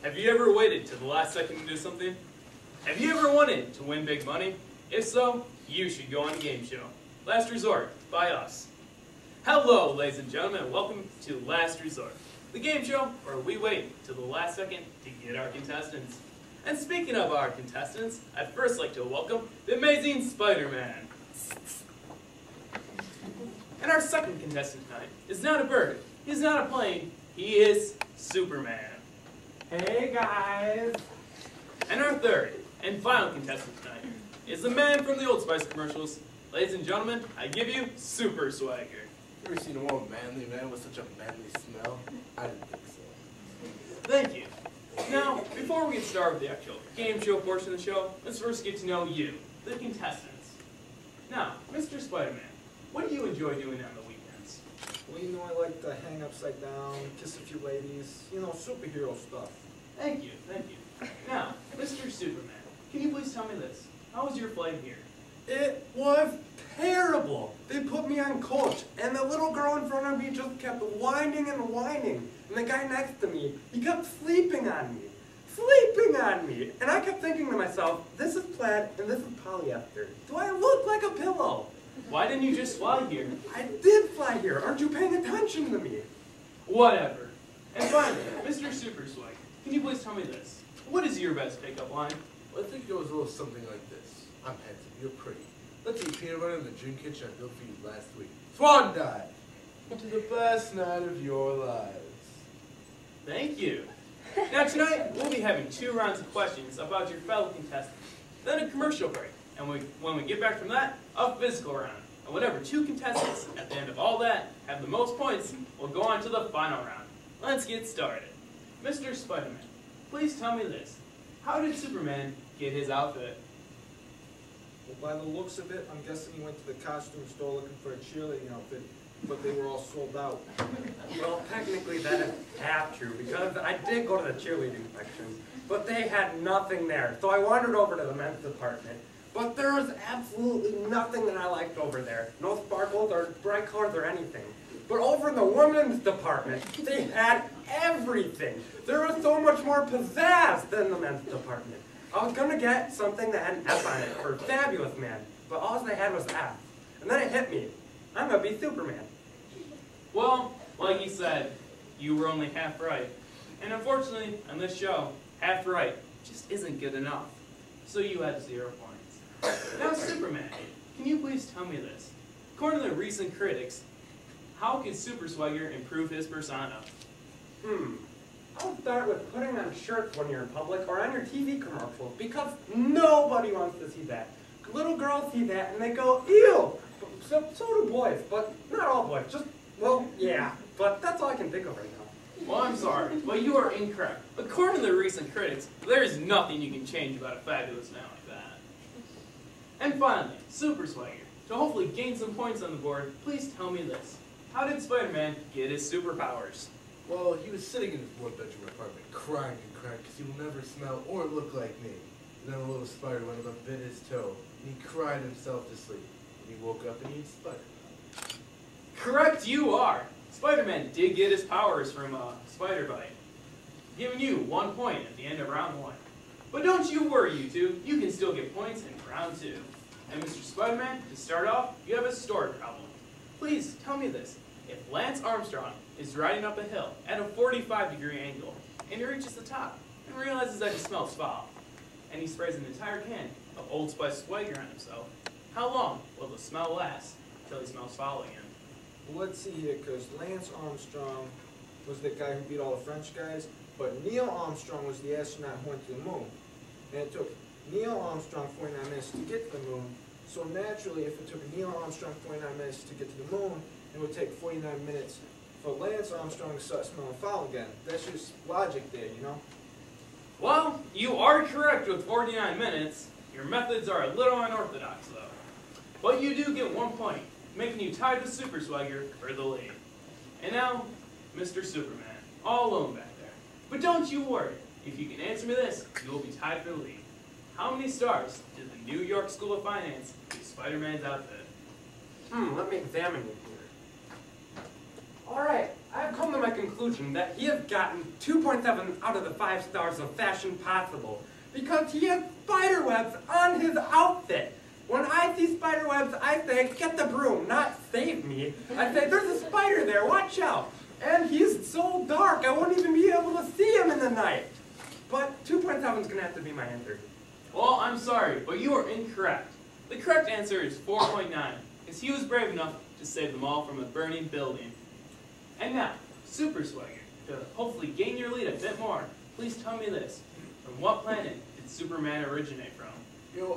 Have you ever waited to the last second to do something? Have you ever wanted to win big money? If so, you should go on a game show. Last Resort, by us. Hello, ladies and gentlemen, and welcome to Last Resort, the game show where we wait till the last second to get our contestants. And speaking of our contestants, I'd first like to welcome the amazing Spider-Man. And our second contestant tonight is not a bird, he's not a plane, he is Superman. Hey guys! And our third and final contestant tonight is the man from the Old Spice commercials. Ladies and gentlemen, I give you Super Swagger. You ever seen a more manly man with such a manly smell? I didn't think so. Thank you. Now, before we get started with the actual game show portion of the show, let's first get to know you, the contestants. Now, Mr. Spider-Man, what do you enjoy doing on the weekends? Well, you know, I like to hang upside down, kiss a few ladies, you know, superhero stuff. Thank you, thank you. Now, Mr. Superman, can you please tell me this? How was your flight here? It was terrible. They put me on coach, and the little girl in front of me just kept whining and whining. And the guy next to me, he kept sleeping on me. And I kept thinking to myself, this is plaid and this is polyester. Do I look like a pillow? Why didn't you just fly here? I did fly here. Aren't you paying attention to me? Whatever. And finally, Mr. Super Swagger, can you please tell me this? What is your best pickup line? Well, I think it was a little something like this. I'm handsome, you're pretty. Let's eat peanut butter in the dream kitchen I built for you last week. Swan dive! To the best night of your lives. Thank you. Now tonight, we'll be having 2 rounds of questions about your fellow contestants, then a commercial break, and when we get back from that, a physical round. And whatever 2 contestants at the end of all that have the most points, will go on to the final round. Let's get started. Mr. Spider-Man, please tell me this. How did Superman get his outfit? Well, by the looks of it, I'm guessing he went to the costume store looking for a cheerleading outfit, but they were all sold out. Well, technically that is half true, because I did go to the cheerleading section, but they had nothing there. So I wandered over to the men's department, but there was absolutely nothing that I liked over there. No sparkles or bright colors or anything. But over in the women's department, they had everything. There was so much more pizzazz than the men's department. I was going to get something that had an F on it for Fabulous Man, but all they had was F. And then it hit me. I'm going to be Superman. Well, like you said, you were only half right. And unfortunately, on this show, half right just isn't good enough. So you had 0 points. Now, Superman, can you please tell me this? According to the recent critics, how could Super Swagger improve his persona? I'll start with putting on shirts when you're in public or on your TV commercials, because nobody wants to see that. Little girls see that and they go, ew! So do boys, but not all boys. Just, well, yeah. But that's all I can think of right now. Well, I'm sorry, but you are incorrect. According to the recent critics, there is nothing you can change about a fabulous man like that. And finally, Super Swagger. To hopefully gain some points on the board, please tell me this. How did Spider-Man get his superpowers? Well, he was sitting in his 1-bedroom apartment, crying and crying because he will never smell or look like me. And then a little spider went up and bit his toe, and he cried himself to sleep. And he woke up and he ate Spider-Man. Correct you are! Spider-Man did get his powers from a spider bite, giving you 1 point at the end of round 1. But don't you worry, you two. You can still get points in round 2. And Mr. Spider-Man, to start off, you have a story problem. Please tell me this. If Lance Armstrong is riding up a hill at a 45-degree angle, and he reaches the top and realizes that he smells foul, and he sprays an entire can of Old Spice Swagger on himself, how long will the smell last until he smells foul again? Well, let's see here, because Lance Armstrong was the guy who beat all the French guys, but Neil Armstrong was the astronaut who went to the moon. And it took Neil Armstrong 49 minutes to get to the moon, so naturally, if it took Neil Armstrong 49 minutes to get to the moon, it would take 49 minutes for Lance Armstrong to start smelling foul again. That's just logic there, you know? Well, you are correct with 49 minutes. Your methods are a little unorthodox, though. But you do get 1 point, making you tied with Super Swagger for the lead. And now, Mr. Superman, all alone back there. But don't you worry. If you can answer me this, you will be tied for the lead. How many stars did the New York School of Finance give Spider-Man's outfit? Let me examine it here. Alright, I've come to my conclusion conclusion that he has gotten 2.7 out of the 5 stars of fashion possible because he has spider webs on his outfit. When I see spider webs, I say, get the broom, not save me. I say, there's a spider there, watch out. And he's so dark, I won't even be able to see him in the night. But 2.7 is going to have to be my answer. Well, I'm sorry, but you are incorrect. The correct answer is 4.9, because he was brave enough to save them all from a burning building. And now, Super Swagger, to hopefully gain your lead a bit more, please tell me this. From what planet did Superman originate from?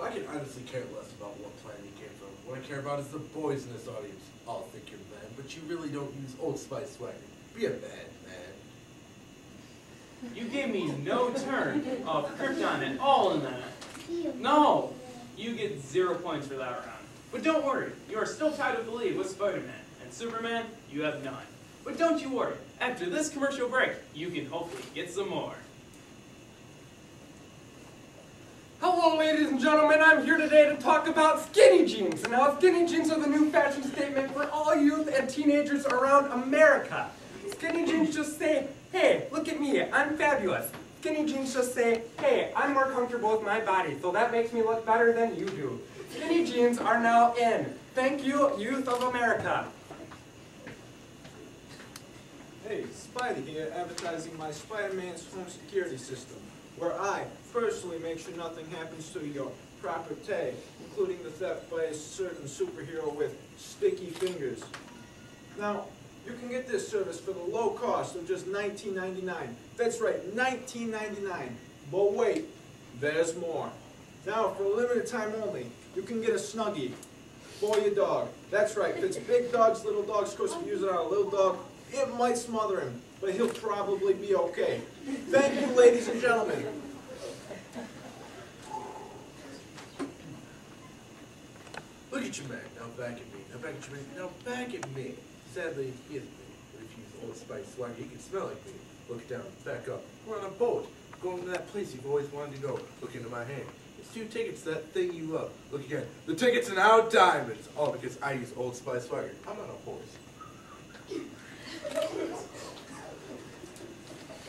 I can honestly care less about what planet he came from. What I care about is the boys in this audience. I'll think you're mad, but you really don't use Old Spice swagger. Be a man. You gave me no turn of Krypton at all in that. No! You get 0 points for that round. But don't worry, you are still tied with the lead with Spider-Man. And Superman, you have none. But don't you worry, after this commercial break, you can hopefully get some more. Hello, ladies and gentlemen. I'm here today to talk about skinny jeans. And now, skinny jeans are the new fashion statement for all youth and teenagers around America. Skinny jeans just say, hey, look at me, I'm fabulous. Skinny jeans just say, hey, I'm more comfortable with my body, so that makes me look better than you do. Skinny jeans are now in. Thank you, youth of America. Hey, Spidey here, advertising my Spider-Man's home security system, where I personally make sure nothing happens to your property, including the theft by a certain superhero with sticky fingers. Now, you can get this service for the low cost of just $19.99. That's right, $19.99. But wait, there's more. Now, for a limited time only, you can get a Snuggie for your dog. That's right, if it's big dogs, little dogs, of course, if you use it on a little dog, it might smother him, but he'll probably be okay. Thank you, ladies and gentlemen. Look at you, man. Now back at me. Now back at you, man. Now back at me. Sadly, he isn't me. But if you use Old Spice swagger, he can smell like me. Look down, back up. We're on a boat. Going to that place you've always wanted to go. Look into my hand. It's 2 tickets to that thing you love. Look again. The tickets are now diamonds. All because I use Old Spice swagger. I'm not a horse.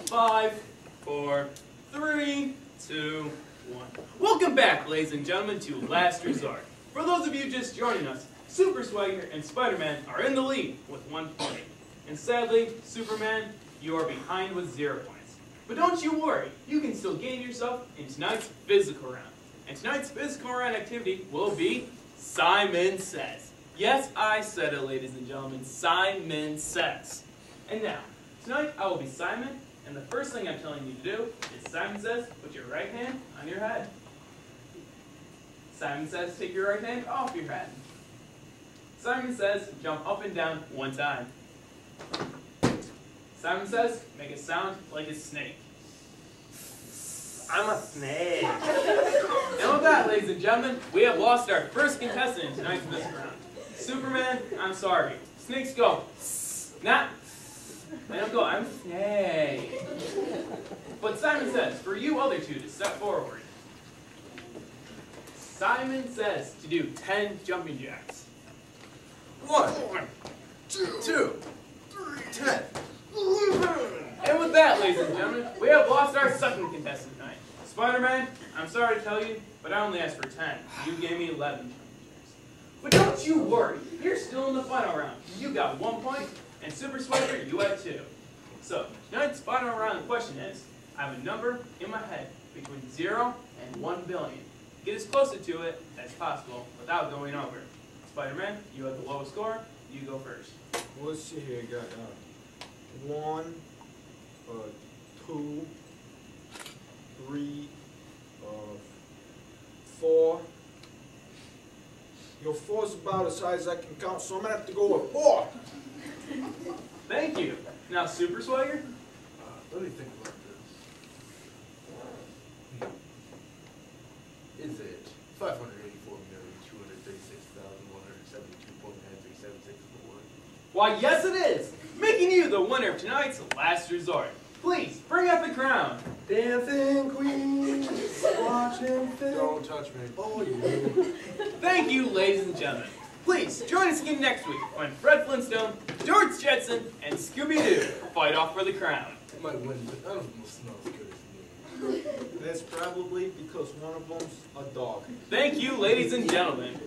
5, 4, 3, 2, 1. Welcome back, ladies and gentlemen, to Last Resort. For those of you just joining us, Super Swagger and Spider-Man are in the lead with 1 point. And sadly, Superman, you are behind with 0 points. But don't you worry, you can still gain yourself in tonight's physical round. And tonight's physical round activity will be Simon Says. Yes, I said it, ladies and gentlemen, Simon Says. And now, tonight I will be Simon, and the first thing I'm telling you to do is Simon Says, put your right hand on your head. Simon Says, take your right hand off your head. Simon Says, jump up and down 1 time. Simon Says, make a sound like a snake. I'm a snake. And with that, ladies and gentlemen, we have lost our first contestant in tonight's physical round. Superman, I'm sorry. Snakes go. Not. Let him go. I'm a snake. But Simon Says, for you other two to step forward. Simon Says to do 10 jumping jacks. 1, 2, 3, 10. And with that, ladies and gentlemen, we have lost our second contestant tonight. Spider-Man, I'm sorry to tell you, but I only asked for 10. You gave me 11 jumping jacks. But don't you worry, you're still in the final round. You got 1 point, and Super Swagger, you had 2. So, tonight's final round question is, I have a number in my head between 0 and 1 billion. Get as close to it as possible without going over. Spider-Man, you have the lowest score. You go first. Well, let's see here. I got 1, 2, 3, 4. Your 4's about as high as I can count, so I'm gonna have to go with 4. Thank you. Now, Super Swagger. Let me think about this. Is it 584,236,172.93764? Why, yes, it is. Making you the winner of tonight's Last Resort. Please bring up the crown. Dancing queens, watching film. Don't touch me. Oh, you. Thank you, ladies and gentlemen. Please join us again next week when Fred Flintstone, George Jackson, Jetson and Scooby-Doo fight off for the crown. I might win, but none of them will smell as good as me. That's probably because one of them's a dog. Thank you, ladies and gentlemen.